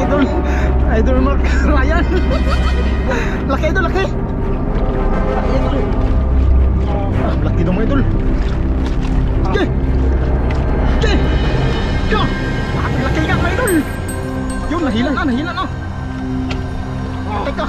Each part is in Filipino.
idol. Idol Mark Ryan. Laki idol, laki. Idol. Laki dong idol. Okay. Okay. Go. Laki nga idol. Yun, nahila na. Teka.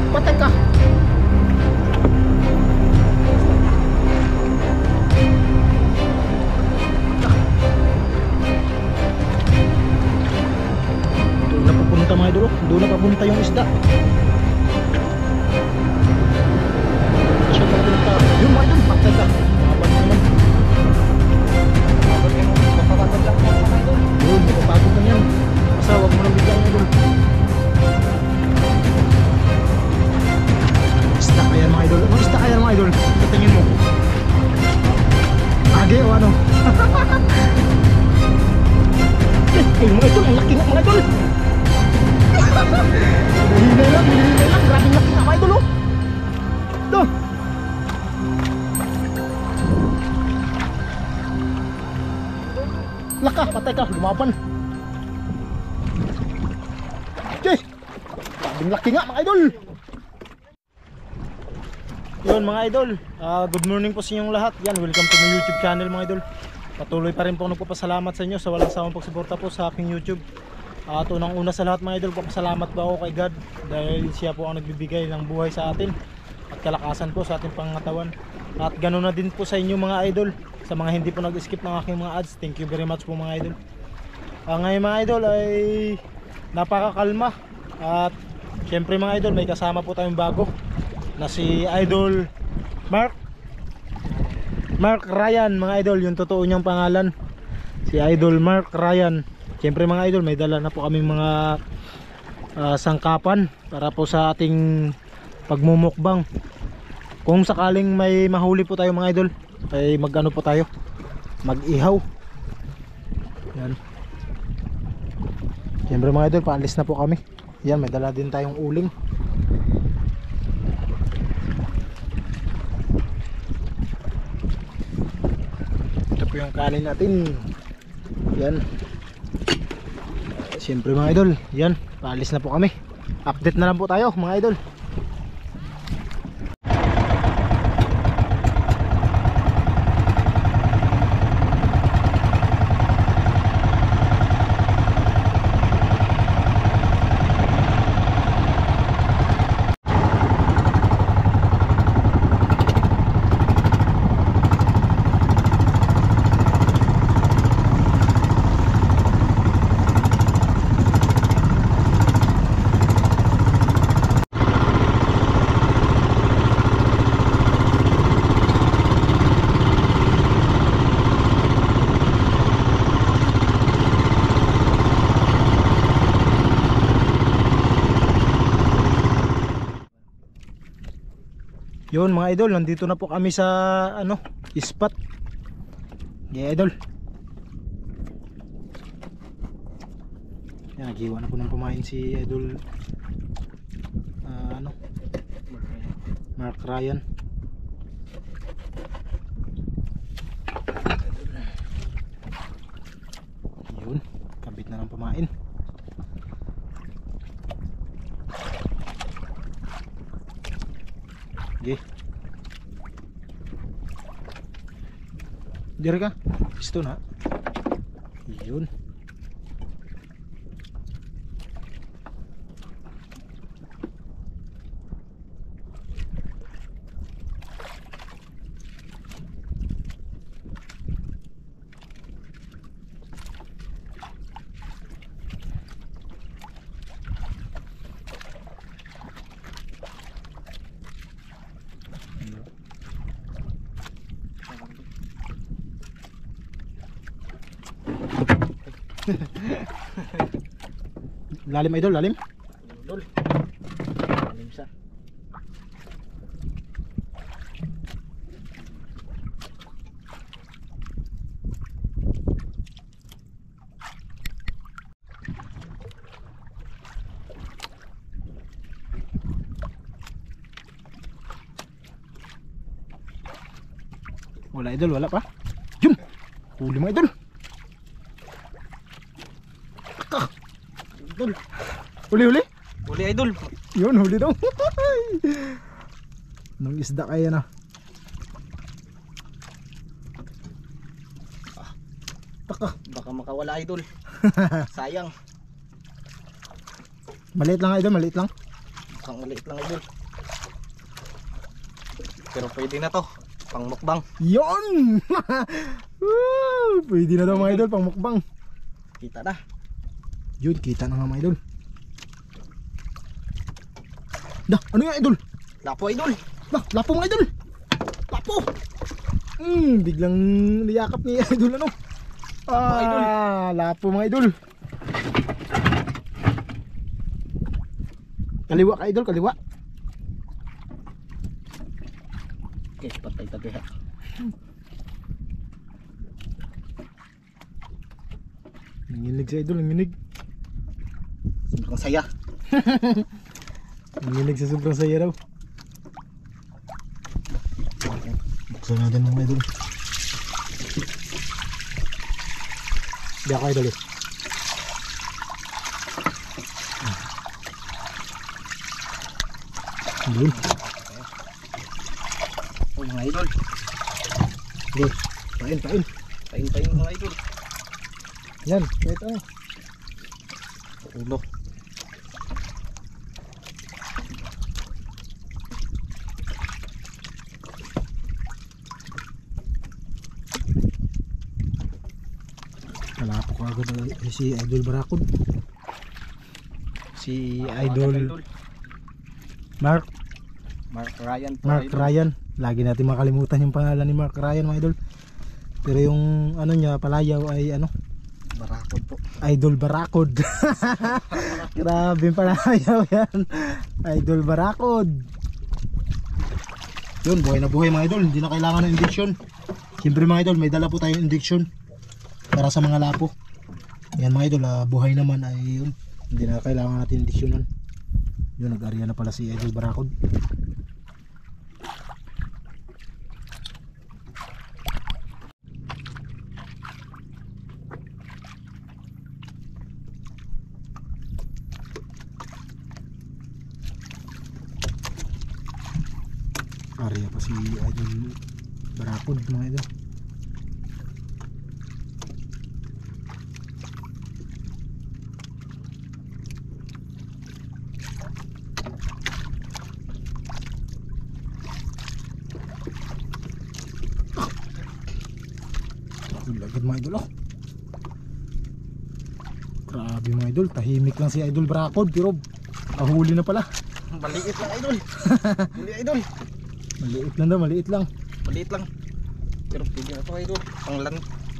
Patay ka. Doon na papunta mga idol. Doon na papunta yung isda. Siya papunta. Yung mga idol, patay ka. Mabalik naman. Mapapagod lang mga idol. Yun, mapapagod lang yan. Basta huwag mo nang bigyan idol. Isda kaya mga idol. Ano isda kaya mga idol? Katingin mo. Age o ano? Ay mga idol, ang laki nga mga idol. Hinay lang. Grabing laki nga mga idol oh. Ito. Laka, patay ka, lumaban. Okay. Grabing laki nga mga idol. Yun mga idol, good morning po sa inyong lahat. Yan, welcome to my YouTube channel mga idol. Patuloy pa rin po nagpapasalamat sa inyo sa walang sawang pagsuporta po sa aking YouTube. At unang-una sa lahat mga idol, papasalamat po ako kay God dahil siya po ang nagbibigay ng buhay sa atin at kalakasan po sa ating pangatawan. At ganoon na din po sa inyo mga idol, sa mga hindi po nag-skip ng aking mga ads. Thank you very much po mga idol. Ngayon mga idol ay napakakalma. At syempre mga idol, may kasama po tayong bago na si Idol Mark Ryan mga idol, yung totoo niyang pangalan, si Idol Mark Ryan. Siyempre mga idol, may dala na po kaming mga sangkapan para po sa ating pagmumukbang. Kung sakaling may mahuli po tayo mga idol, ay mag-ano po tayo, mag-ihaw. Yan. Siyempre mga idol, paalis na po kami. Yan, may dala din tayong uling. Yung kanin natin. Yan. Siyempre mga idol, yan, paalis na po kami. Update na lang po tayo mga idol. Yun mga idol, nandito na po kami sa ano, spot. Yeah idol. Yan, naghiwa na po ng kumain si Idol ano, Mark Ryan. Yun, kabit na ng pamain. Okay. Diri ka? Gusto na? Yun. Lalim idol, lalim. Idol. Lalim sa. Wala idol, wala pa. Yun! Huli mga idol. Idol. Huli. Huli idol. Yun, huli daw. Nung isda kaya na. Taka. Baka makawala idol. Sayang. Maliit lang idol, maliit lang. Mukhang maliit lang idol. Pero pwede na to. Pang mukbang. Yun! Pwede na daw mga idol, pang mukbang. Kita na. Yun, kita na nga mga idol. Dah, ano yan idol? Lapo idol. Dah, lapo mga idol. Lapo. Biglang niyakap ni idol ano. Idol. Lapo mga idol. Kaliwa ka idol, kaliwa. Okay, patay tabi ha. Nanginig sa idol, nanginig. Sobrang saya. Nanginig sa sobrang saya daw. Buksan natin mga idol. Di ako idol eh. Yun. Oh mga idol. Yun. Pain. Pain mga idol. Yan, kahit ano. Ulo. Nalapo ko agad si Idol Barakod. Si Idol Mark Ryan po, Mark idol. Ryan. Lagi natin makalimutan yung pangalan ni Mark Ryan mga idol. Pero yung ano niya palayaw ay ano? Barakod po. Idol Barakod. Grabe yung palayaw yan. Idol Barakod. Yun, buhay na buhay mga idol. Hindi na kailangan ng injection. Siyempre mga idol, may dala po tayong injection para sa mga lapo. Yan mga idol, buhay naman ay yun. Hindi na kailangan natin injeksyonan. Yun, nag-arya na pala si Idol Barakod. Arya pa si Idol Barakod mga idol. Lagad mga idol oh. Grabe mga idol, tahimik lang si Idol Barakod pero ahuli na pala. Maliit lang idol. Huli idol. Maliit lang daw, maliit lang. Maliit lang. Pero pwede na to idol.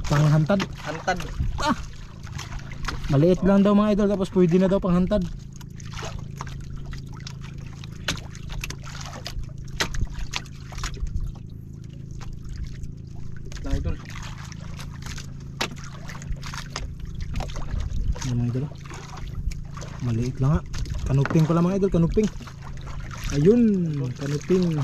Panghantad. Hantad. Maliit lang daw mga idol tapos pwede na daw panghantad. Lang idol. Ano mga idol oh. Maliit lang nga. Kanuping pala mga idol, kanuping. Ayun, kanuping.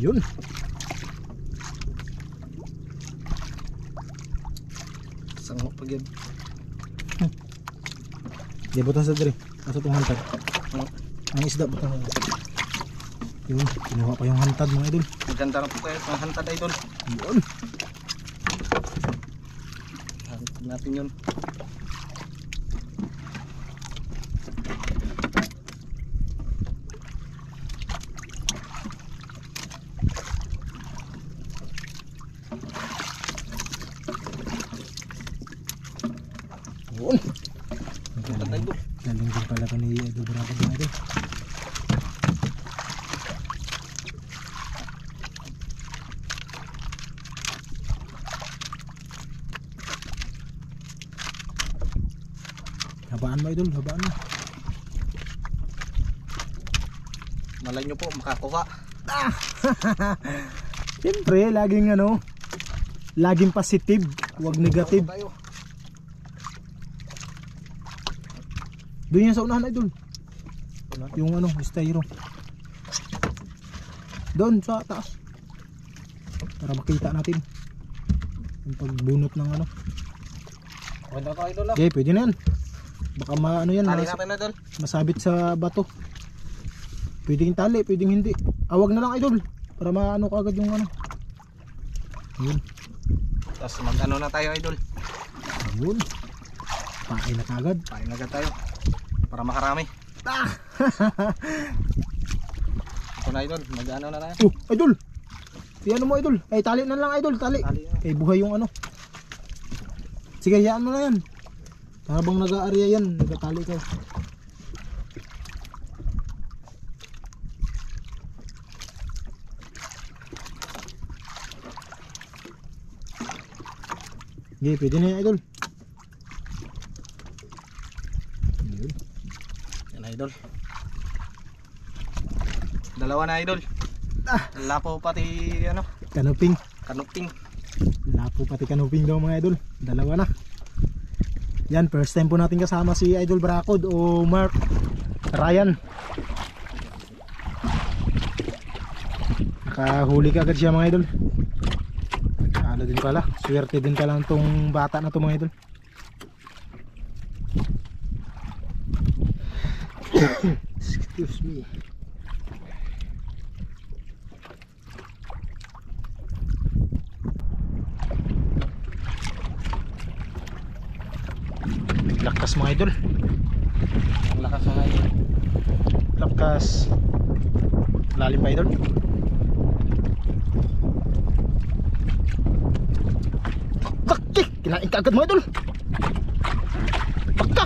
Yun. Sango pag yun. Di butang sa diri. Asa tong hantad. Hmm. Ang isda butang. Yun, kinuha pa yung hantad mga idol. Maganda na po kayo sa hantad idol. Yun. Hantad natin yun. Yun. Hantad idol. Galing din pala ito ni Idol Barakod mga idol. Habaan mo idol, habaan mo. Malay nyo po makakuha. Siyempre, laging ano, laging positive, huwag negative. Tayo. Doon yan sa unahan, idol. Yung ano, styro. Doon sa taas. Para makita natin yung pagbunot ng ano. Okay na ka idol. Okay, pwede na yan. Baka ano yan, Tali natin idol. masabit sa bato. Pwedeng tali, pwedeng hindi. Awag na lang, idol. Para maano kagad yung ano. Yun. Tapos mag-ano na tayo idol. Yun. Pain na kagad. Pain agad tayo. Para makarami. Ito na idol. Mag-ano na tayo. Idol. Ano mo, idol? Ay, tali na lang, idol. Tali. Tali na. Eh, buhay yung ano. Sige, hayaan mo na yan. Habang nag-aarya yan, nagtatali ka. Okay, pwede na yan, idol. Yan idol. Dalawa na idol. Lapo pati ano, Kanuping. kanuping. Lapo pati kanuping daw mga idol. Dalawa na. Yan, first time po natin kasama si Idol Bracod o Mark Ryan. Nakahuli ka agad siya mga idol. Ano din pala, swerte din pala tong bata na to mga idol. Excuse me. Lakas mga idol. Ang lakas ng idol. Lakas. Lalim pa idol. Bakit? Kinain ka agad mga idol. Baka.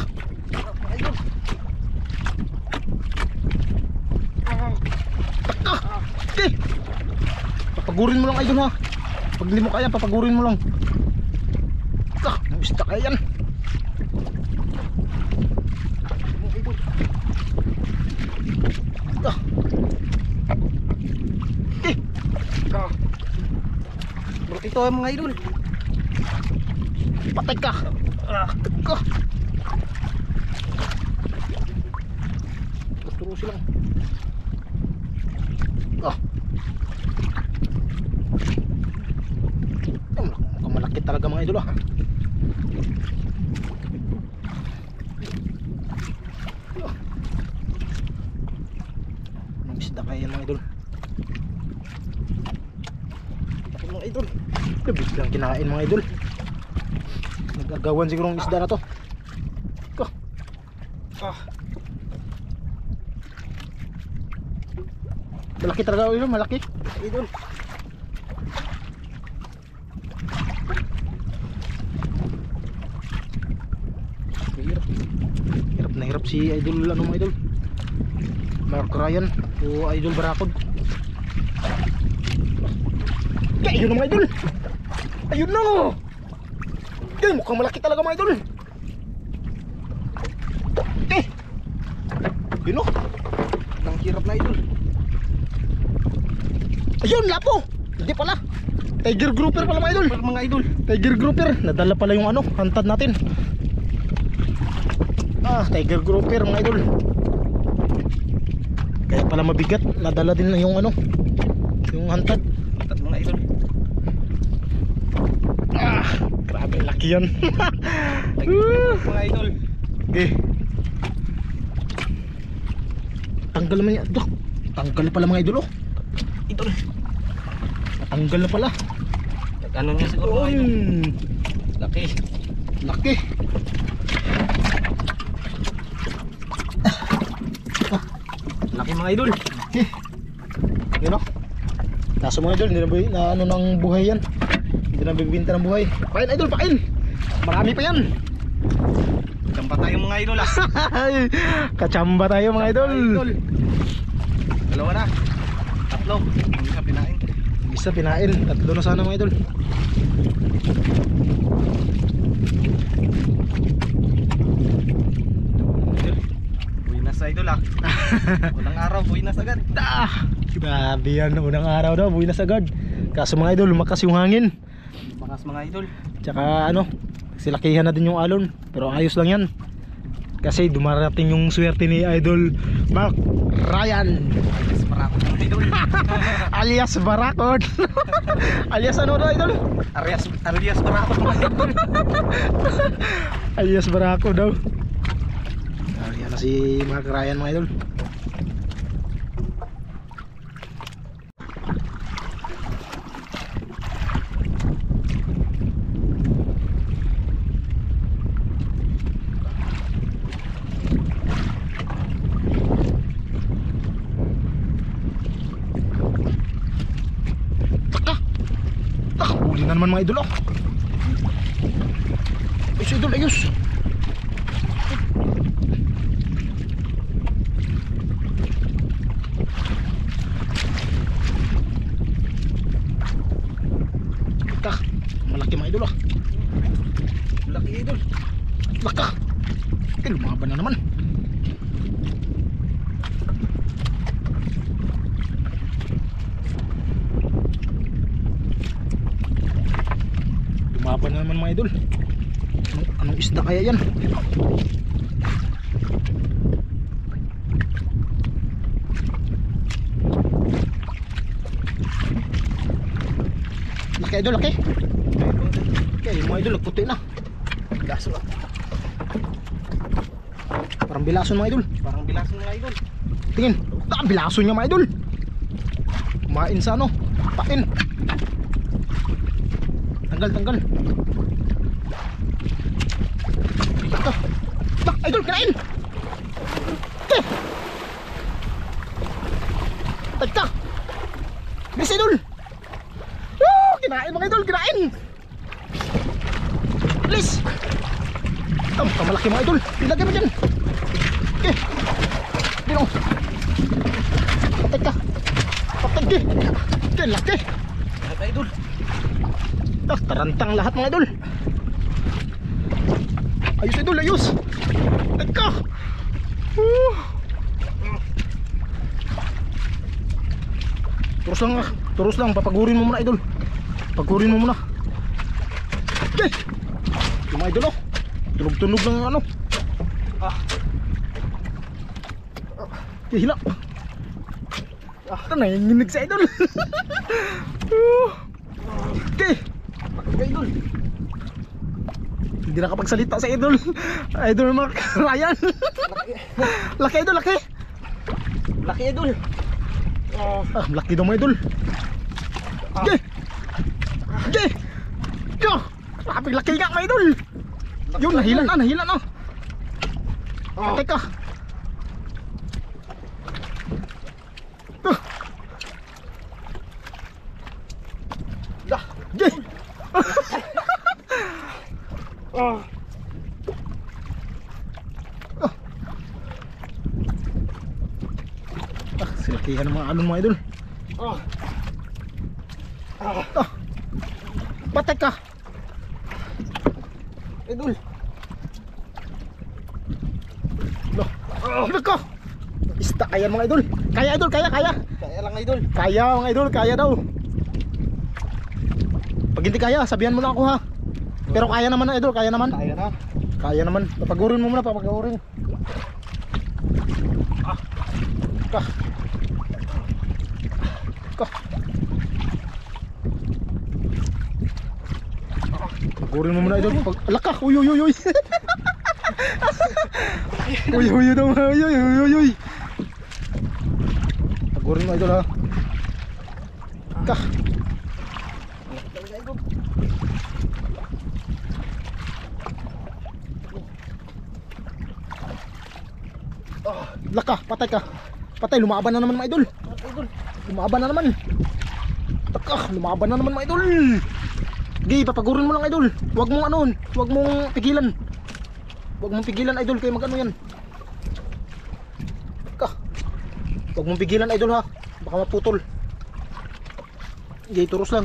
Baka. Okay. Papagurin mo lang idol ha. Pag di mo kaya papagurin mo lang. Baka. Namista kaya yan. Ito ang mga idol. Patay ka. Patay ka. Turo silang. Malaki talaga mga idol Ang isda kaya mga idol. Bakit mga idol? Biglang kinain mga idol. Nagagawan siguro ng isda na to. Malaki talaga idol, malaki. Idol. Hirap na hirap si idol ano mga idol. Mark Ryan o Idol Bracod. Ayun na mga idol. Ayun na. Okay, mukhang malaki talaga mga idol. Okay. Yun o. Ang hirap na idol. Ayun, lapo. Hindi pala. Tiger grouper pala mga idol. Mga idol. Tiger grouper. Nadala pala yung ano, hantad natin. Tiger grouper mga idol. Kaya pala mabigat. Nadala din na yung ano, yung hantad. Hantad mga idol. Grabe laki yan. Mga idol. Okay. Tanggal naman yan. Tanggal pala mga idol. Idol. Tanggal na pala. Ano niya siguro mga idol. Laki. Laki. Laki mga idol. Yun o. Kaso mga idol, hindi na ano ng buhay yan. Hindi na bibinta ng buhay. Pakain idol, pakain. Marami pa yan. Kampa tayo mga idol Kachamba tayo mga idol. Dalawa na. Tatlo. Ang isa pinain. Isa pinain. Tatlo na sana mga idol. Uwi na Buinas idol ah. Unang araw, buinas agad. Grabe yan, unang araw daw, buhay na sagad. Kaso mga idol, lumakas yung hangin. Bakas mga idol. Tsaka ano, silakihan na din yung alon. Pero ayos lang yan. Kasi dumarating yung swerte ni Idol Mark Ryan. Alias para ako mga idol. Alias Barakod. Alias ano daw idol? Alias para ako mga idol. Alias Barakod daw. Yan na si Mark Ryan mga idol. Huli na naman mga idol oh. Ayos idol, ayos. Tak, malaki mga idol oh. Laki idol. Laka. Lumaban na naman. Lumaban na naman mga idol. Anong isda kaya yan? Laki idol, laki. Okay, mga idol, nagputi na. Bilaso ah. Parang bilason mga idol. Parang bilasan mga idol. Tingin, bilason niya mga idol. Kumain sa ano, pain. Tanggal, tanggal. Ito. Tak, idol, kinain. Okay. Tagka. Bilis idol. Woo, kinain mga idol, kinain. Bilis. Malaki mga idol. Ilagay mo dyan. Okay. Dino. Tagka. Patagki. Okay, laki. Laki idol. Tarantang lahat mga idol. Ayos idol, ayos. Teka. Turus lang, papagurin mo muna idol. Pagurin mo muna. Okay. Yung mga idol oh. Tunog-tunog lang yung ano. Hila. Ito na yung nginig sa idol. Okay. Idol. Hindi nakapagsalita sa idol. Idol Mark Ryan. Laki idol, laki. Laki idol. Laki daw mga idol. Okay. Okay. Kapag laki nga mga idol. Yun, nahila na. Teka. Okay. Silakihan ng mga alon mga idol. Patek ka Idol. Look ko. Isda kaya mga idol. Kaya idol, kaya. Kaya lang idol. Kaya mga idol, kaya daw. Pag hindi kaya, sabihan mo na ako ha. Pero kaya naman na idol, kaya naman. Kaya na. Kaya naman. Papagurin mo muna, papagurin. Ka. Pagurin mo muna idol. Alaka, uy. Uy daw, uy. Pagurin mo idol ha. Ka. Laka, patay ka. Patay, lumaban na naman mga idol. Lumaban na naman. Taka, lumaban na naman mga idol. Gay, papagurin mo lang idol. Huwag mong ano, huwag mong pigilan. Huwag mong pigilan idol, kaya magano yan. Taka. Huwag mong pigilan idol ha. Baka maputol. Gay, turos lang.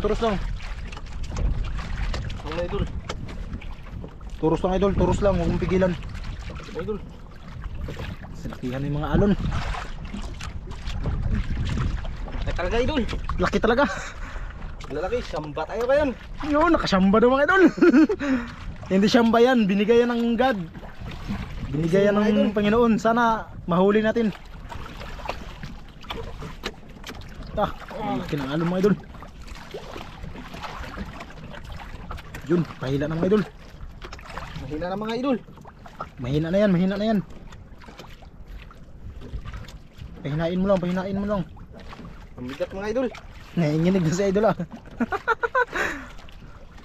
Ano idol? Turos lang idol, huwag mong pigilan. Idol. Silakihan yung mga alon. Ay talaga idol. Laki talaga. Lalaki, samba tayo ngayon. Yun, nakasamba daw mga idol. Hindi siyamba yan, binigay yan ng God. Binigay yan ng Panginoon. Sana mahuli natin. Laki ng alon mga idol. Yun, pahila ng mga idol. Mahina na mga idol. Mahina na yan, mahina na yan. Pahinain mo lang, pahinain mo lang. Ang bigat mga idol. Nanginginig na si idol ah.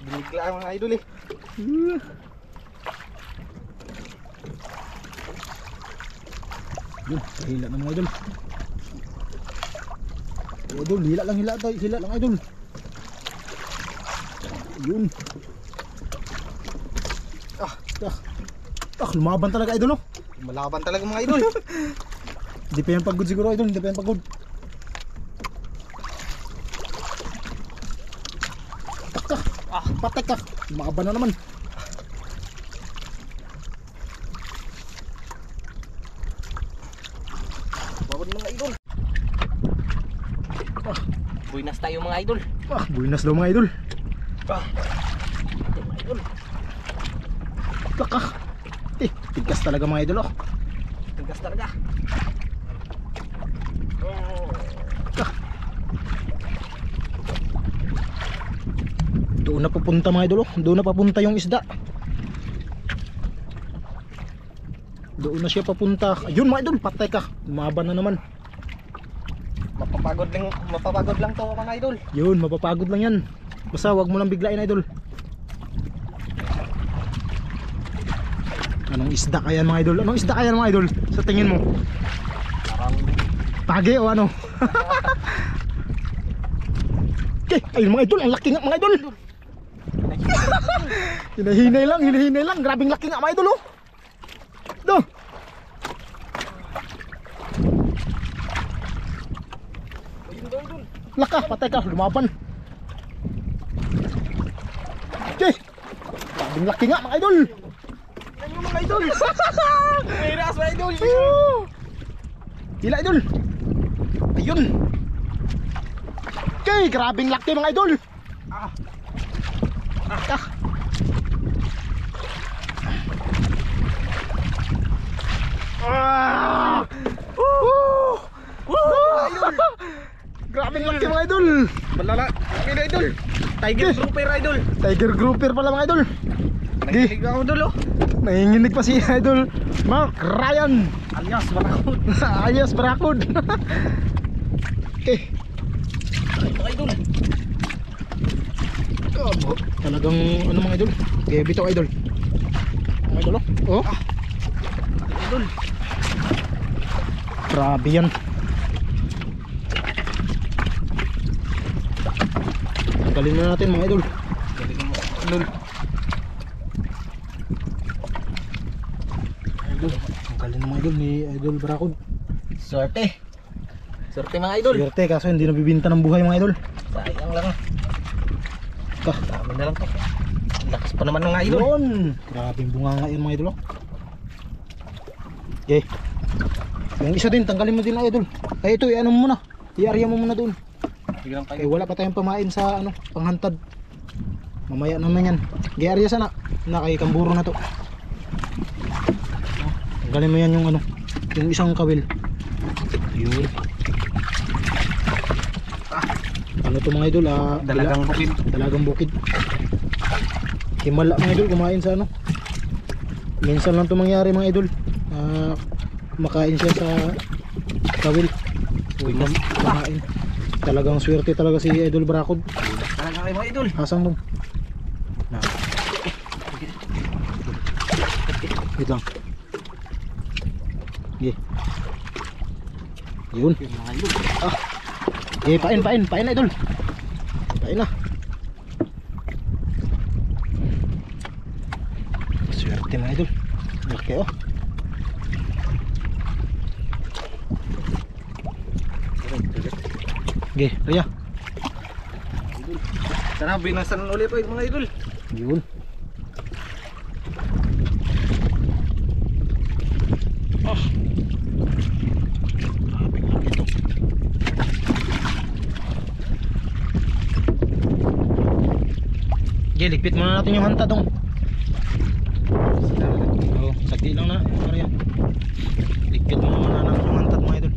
Binigla ang mga idol eh. Yun, hila na mga idol. Idol, hila lang tayo, hila lang idol. Yun. Lumaban talaga idol oh. Malaban talaga mga idol. Hindi pa yan pagod siguro idol, hindi pa yan pagod. Patek ka. Lumaban na naman. Bawad mga idol. Buinas tayo mga idol. Buinas daw mga idol. Mga idol. Tigas talaga mga idol oh. Tigas talaga. Doon na papunta mga idol oh. Doon na papunta yung isda. Doon na siya papunta. Ayun mga idol, patay ka. Lumaban na naman. Mapapagod lang to mga idol. Yun, mapapagod lang yan. Basta wag mo lang biglain idol. Anong isda kaya mga idol? Anong isda kaya mga idol? Sa tingin mo? Parang Pagi o ano? Okay, ayun mga idol, ang laki nga mga idol. Hinahinay lang, grabing laki nga mga idol oh. Do. Laka, patay ka, lumaban. Okay. Grabing laki nga mga idol. ayun mga idol. Miras mga idol. Hila idol. Ayun. Okay, grabing laki mga idol. Grabing laki mga idol. Malala. Mga idol. Tiger grouper idol. Tiger grouper pala mga idol. Nanginig ako idol oh. Nanginginig pa si idol Mark Ryan Alias Barakod. alias Barakod. Okay. Mga idol. Talagang ano mga idol, okay, bitaw idol. Mga idol oh. Idol. Grabe yan. Tanggalin na natin mga idol. Galing mo idol. Idol, tanggalin na mga idol ni idol Barakod. Swerte. Swerte mga idol. Swerte kaso hindi nabibinta ng buhay mga idol. Sayang lang. Dami na lang to. Lakas pa naman mga idol. Yun. Grabing bunga nga yun mga idol oh. Okay. Yung isa din tanggalin mo din na idol. Ay ito i-ano mo muna. I-area mo muna doon. Biglang Eh wala pa tayong pamain sa ano, panghantad. Mamaya naman yan. I-area sana. Kay kamburo na to. Tanggalin mo yan yung ano, yung isang kawil. Yun. Ano to mga idol? Dalagang bukid. Dalagang bukid. Himala mga idol, kumain sa ano. Minsan lang to mangyari mga idol. Makain siya sa kawil. Kumain. Talagang swerte talaga si Idol Barakod. Talaga kayo mga idol. Asang mo. Na. Wait lang. Okay. Yun. Mga idol. Pain idol. Pain na. Swerte mga idol. Okay oh. Okay, Ria. Sana binasan ulit po mga idol. Yun. Okay, ligpit muna natin yung hanta dong. Oo, sagdi lang na. Maria. Ligpit muna natin yung hanta mga idol.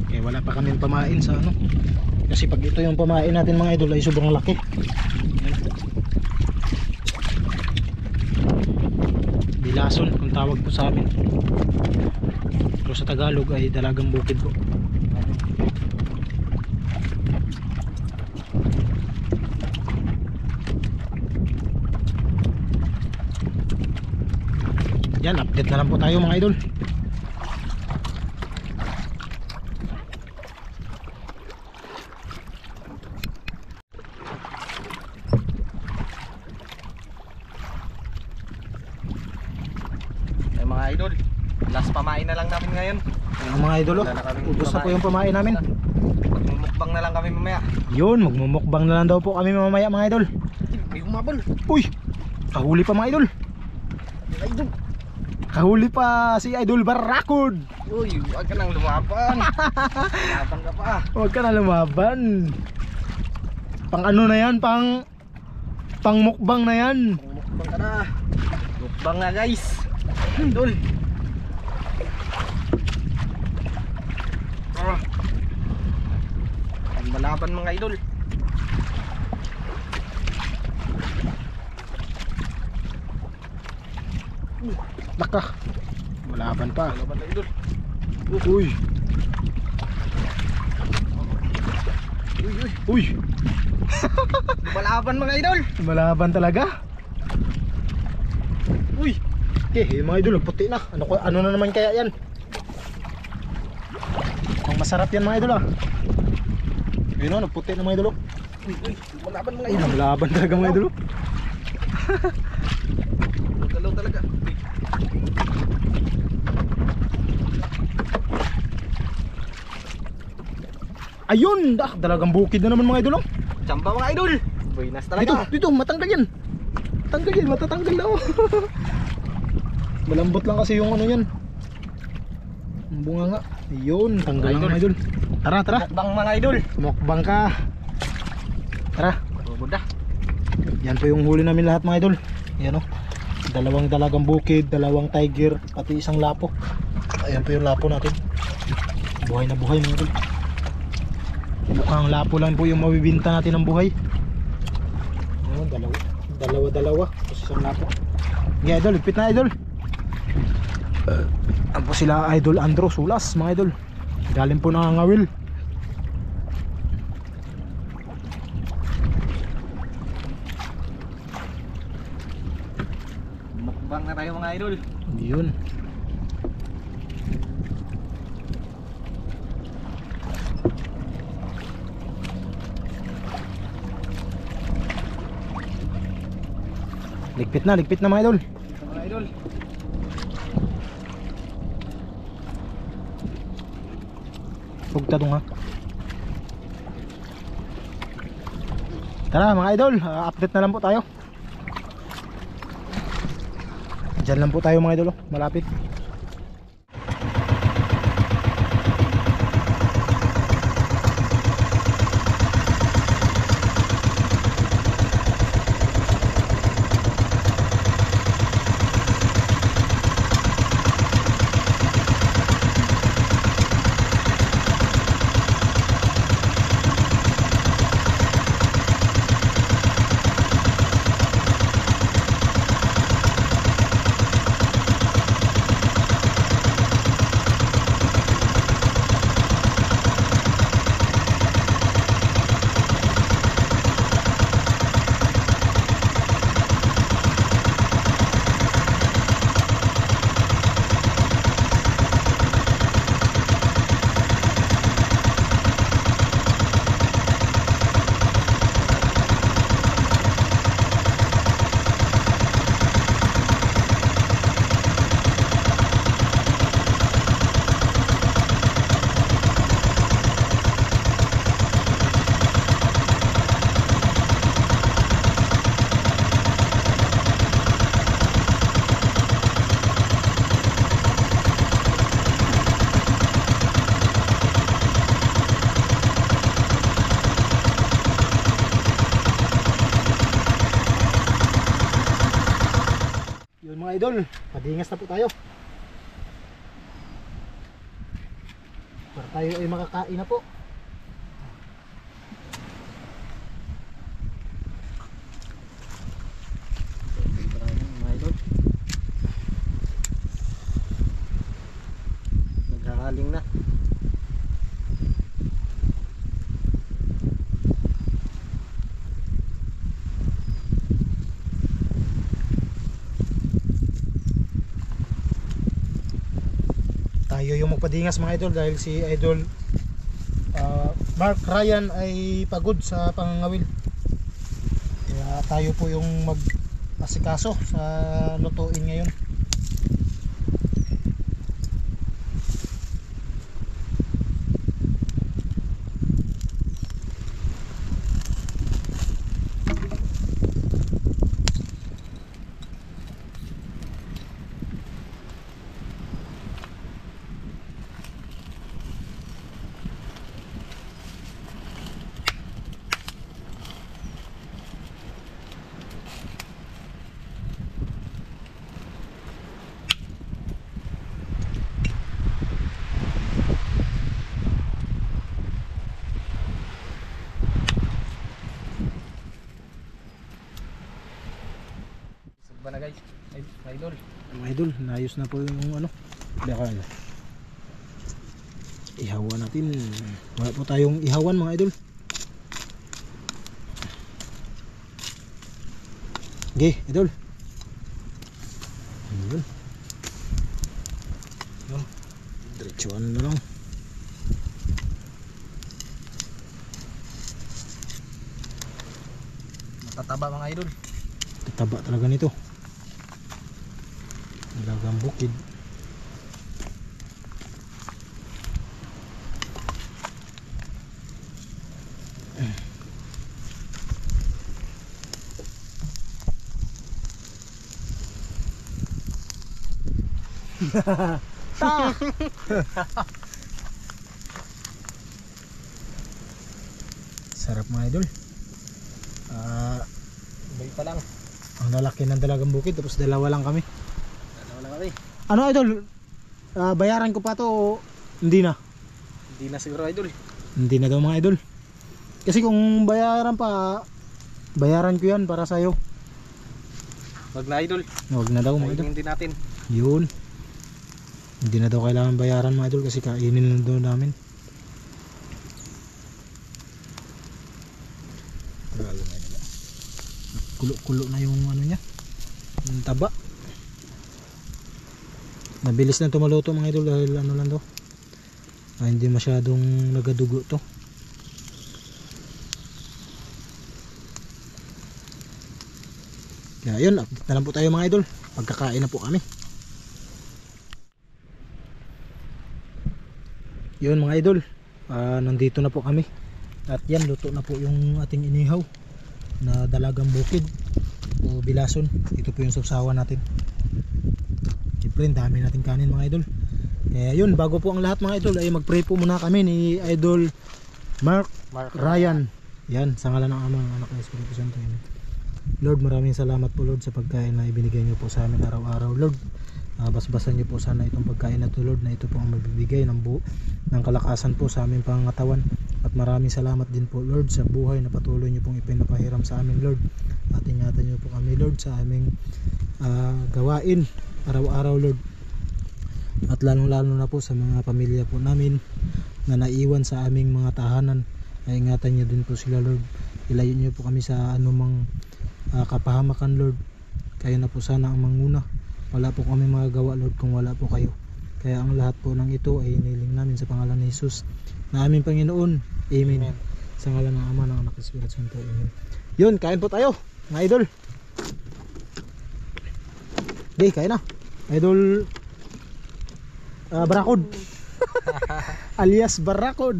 Okay, wala pa kaming pamain sa ano. Kasi pag ito yung pamain natin mga idol ay sobrang laki. Bilason kung tawag po sa amin. Pero sa Tagalog ay dalagang bukid po. Yan, update na lang po tayo mga idol. Ay mga idol, last pamain na lang namin ngayon. Ayan mga idol, Wala na kaming ubos na po pamain. yung pamain namin. Magmumukbang na lang kami mamaya. Yun, magmumukbang na lang daw po kami mamaya mga idol. May humabol. Uy, kahuli pa mga idol. Idol. Kahuli pa si Idol Barrakod. Uy, huwag ka nang lumaban. Lumaban ka pa. Huwag ka na lumaban. Pang ano na yan, pang mukbang na yan. Mukbang ka na. Mukbang na guys. Idol. Malaban mga idol. Laka. Malaban pa. Malaban na idol. Uy. Uy, uy. Uy. Malaban mga idol. Malaban talaga. Uy. Yung mga idol, puti na. Ano na naman kaya yan? Ang masarap yan mga idol ah. Yun o, nagputi na mga idol. Uy, uy. Malaban mga Ay, idol. malaban talaga mga idol. Magalaw talaga. Ayun, dalagang bukid na naman mga idol. Tsamba mga idol. Buenas talaga. Dito, matanggal yan. Tanggal yan, matatanggal na oh. Malambot lang kasi yung ano yan. Ang bunga nga. Ayun, tanggal lang mga idol. Tara, tara. Mukbang mga idol. Mukbang ka. Tara. Bubuda. Yan po yung huli namin lahat mga idol. Yan o. Dalawang dalagang bukid, dalawang tiger, pati isang lapo. Ayan po yung lapo natin. Buhay na buhay mga idol. Mukhang lapo lang po yung mabibinta natin ng buhay. Ayan, dalawa. Tapos isang lapo. Okay idol, ligpit na idol. Ano po sila idol Andro Sulas mga idol. Galing po nangangawil. Mukbang na tayo mga idol. Yun. Ligpit na mga idol. Mga idol. Pugta dong ha. Tara mga idol, update na lang po tayo. Diyan lang po tayo mga idol, malapit. Mga idol, padingas na po tayo. Para tayo ay makakain na po. Mga idol. Naghahaling na. Tayo yung magpadingas mga idol dahil si idol Mark Ryan ay pagod sa pangangawil. Kaya tayo po yung mag-asikaso sa lutuin ngayon. Ba na guys? Ay, mga idol. Mga idol, naayos na po yung ano. Baka ihawan natin. Wala po tayong ihawan mga idol. Okay, idol. Ayun. Diretsuan na lang. Matataba mga idol. Tataba talaga nito. Dalagang bukid. Sarap mga idol. Bay pa lang. Ang lalaki ng dalagang bukid tapos dalawa lang kami. Dalawa lang kami. Ano idol? Bayaran ko pa to o hindi na? Hindi na siguro idol. Hindi na daw mga idol. Kasi kung bayaran pa, bayaran ko yan para sa'yo. Wag na idol. Huwag na daw mga idol. Kainin din natin. Yun. Hindi na daw kailangan bayaran mga idol kasi kainin na daw namin. Kulo-kulo na yung ano niya. Yung taba. Mabilis na tumaluto mga idol dahil ano lang daw. Hindi masyadong nagadugo to. Kaya yun, update na lang po tayo mga idol. Pagkakain na po kami. Yun mga idol, nandito na po kami. At yan, luto na po yung ating inihaw na dalagang bukid o bilason. Ito po yung sausawan natin. Siyempre, dami natin kanin mga idol. Kaya yun, bago po ang lahat mga idol ay mag-pray po muna kami ni Idol Mark Ryan. Yan, sa ngalan ng Ama, ng Anak, ng Espiritu Santo. Lord, maraming salamat po Lord sa pagkain na ibinigay niyo po sa amin araw-araw Lord. Basbasan niyo po sana itong pagkain na to Lord, na ito po ang magbibigay ng kalakasan po sa aming pangangatawan. At maraming salamat din po Lord sa buhay na patuloy niyo pong ipinapahiram sa amin Lord. At ingatan niyo po kami Lord sa aming gawain araw-araw Lord. At lalong-lalo na po sa mga pamilya po namin na naiwan sa aming mga tahanan, ay ingatan niyo din po sila Lord. Ilayo niyo po kami sa anumang kapahamakan Lord. Kayo na po sana ang manguna. Wala po kami magagawa Lord kung wala po kayo. Kaya ang lahat po ng ito ay iniling namin sa pangalan ni Jesus na aming Panginoon. Amen. Amen. Sa ngalan ng Ama, ng Anak, ng Espiritu Santo. Amen. Yun, kain po tayo mga idol. Okay, kain na Idol Barakod. Alias Barakod.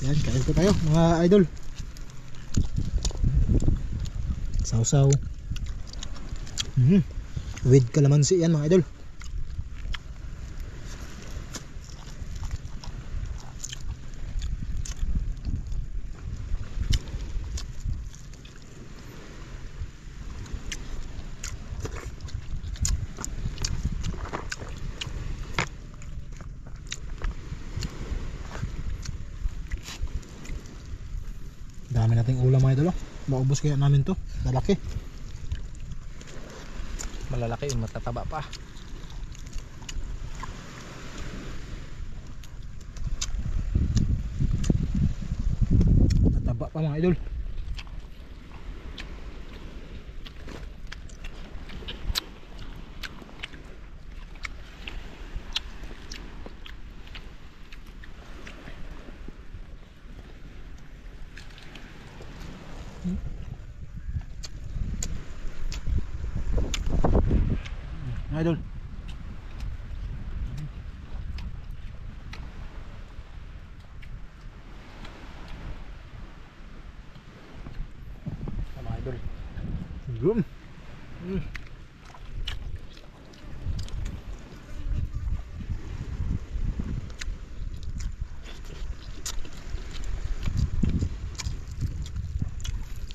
Yan, kain po tayo mga idol. Sausaw. With kalamansi yan mga idol. ating ulam mga idol. Maubos kaya namin to. Malaki. Malalaki yung matataba pa. Mataba pa mga idol. Idol. Sama idol. Yun.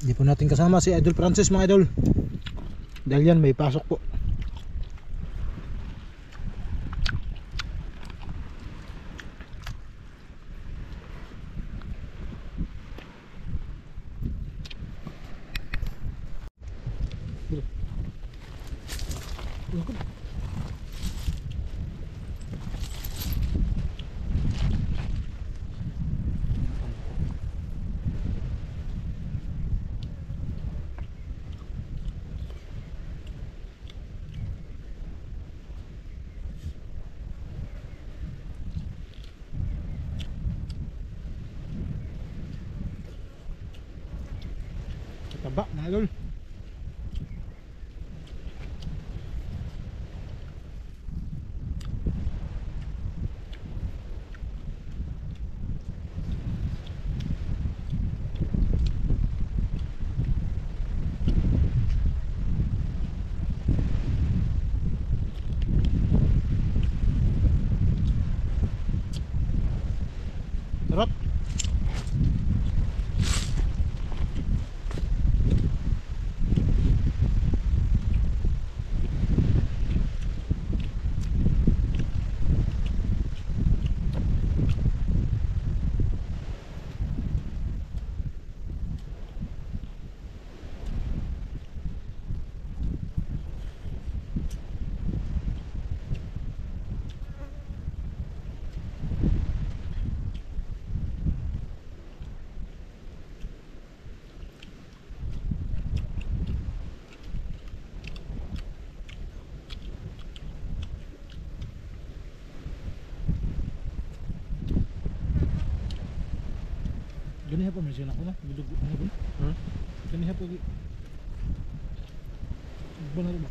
Hindi po natin kasama si Idol Francis mga idol. Dahil yan may pasok po. Taba mga idol. Sarap. Gani hapon may sinak ko na. Bilog ko hapon. Gani hapon. Benar ba?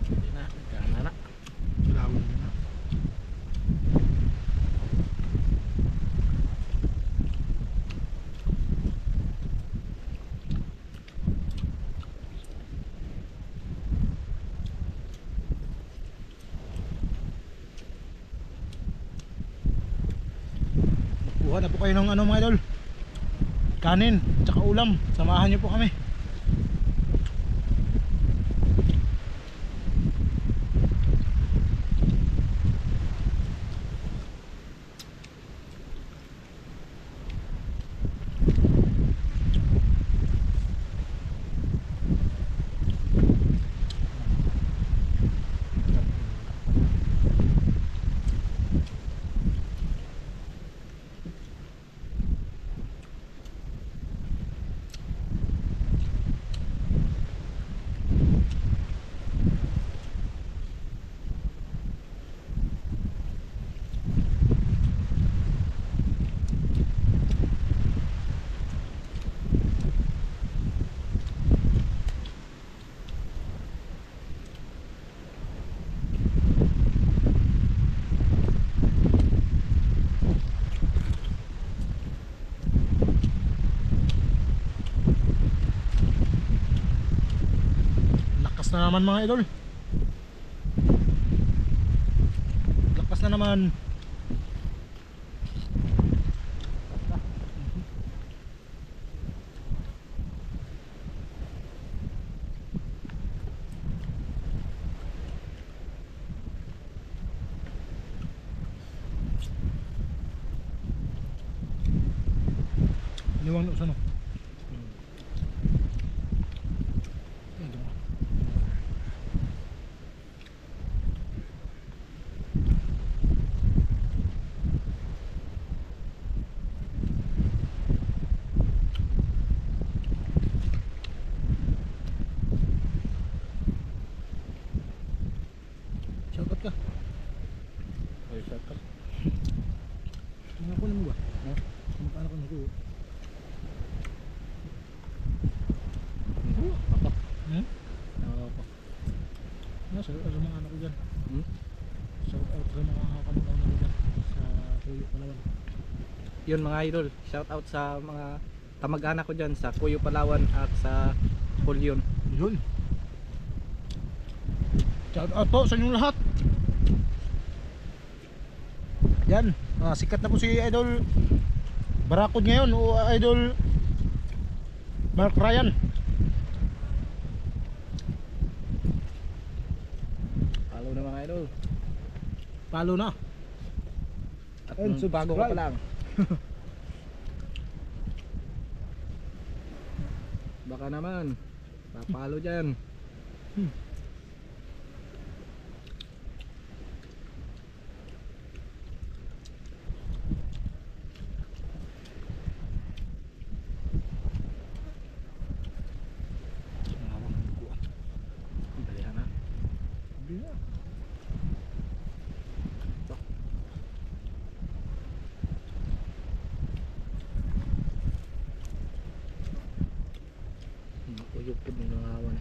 Hindi na, kana na. Lawon na. Kuha na po kayo ng ano mga idol, kanin tsaka ulam, samahan nyo po kami. Lakas na naman mga idol. Lakas na naman. Iwan sa ano. Ayan, diba? Shoutout ka. Ay, shut up. Mga kunin mo ba? Ha? Magkano ka na ko? Apa? Hmm? Apa? Shout out sa mga anak ko dyan. Hmm? Shout out sa mga kamag-anak ko dyan. Sa Kuyo, Palawan. Yun mga idol, shout out sa mga kamag-anak ko dyan sa Cuyo, Palawan at sa Pulyon. Yun. Shout out po sa inyong lahat. Yan, sikat na po si Idol Barakod ngayon o Idol Mark Ryan. Follow na mga idol. Follow na. At And kung bago ka pa subscribe. lang, baka naman papalo dyan. Balihan na. Kuyupod ng mga awan.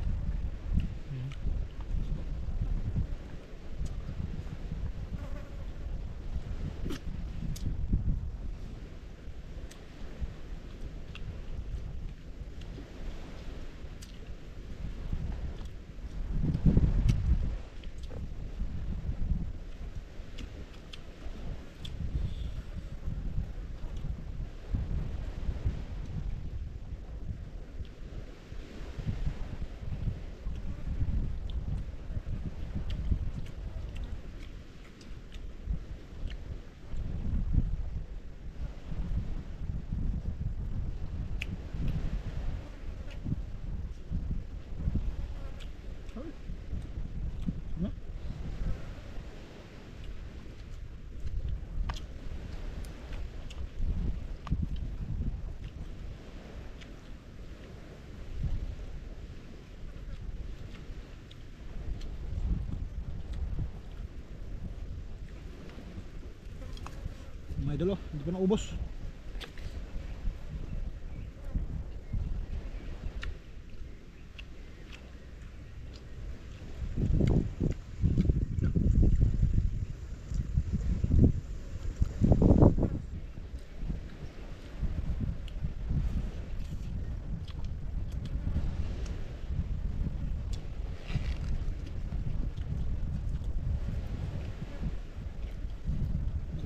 Mga idol, hindi pa naubos.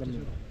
Ganun.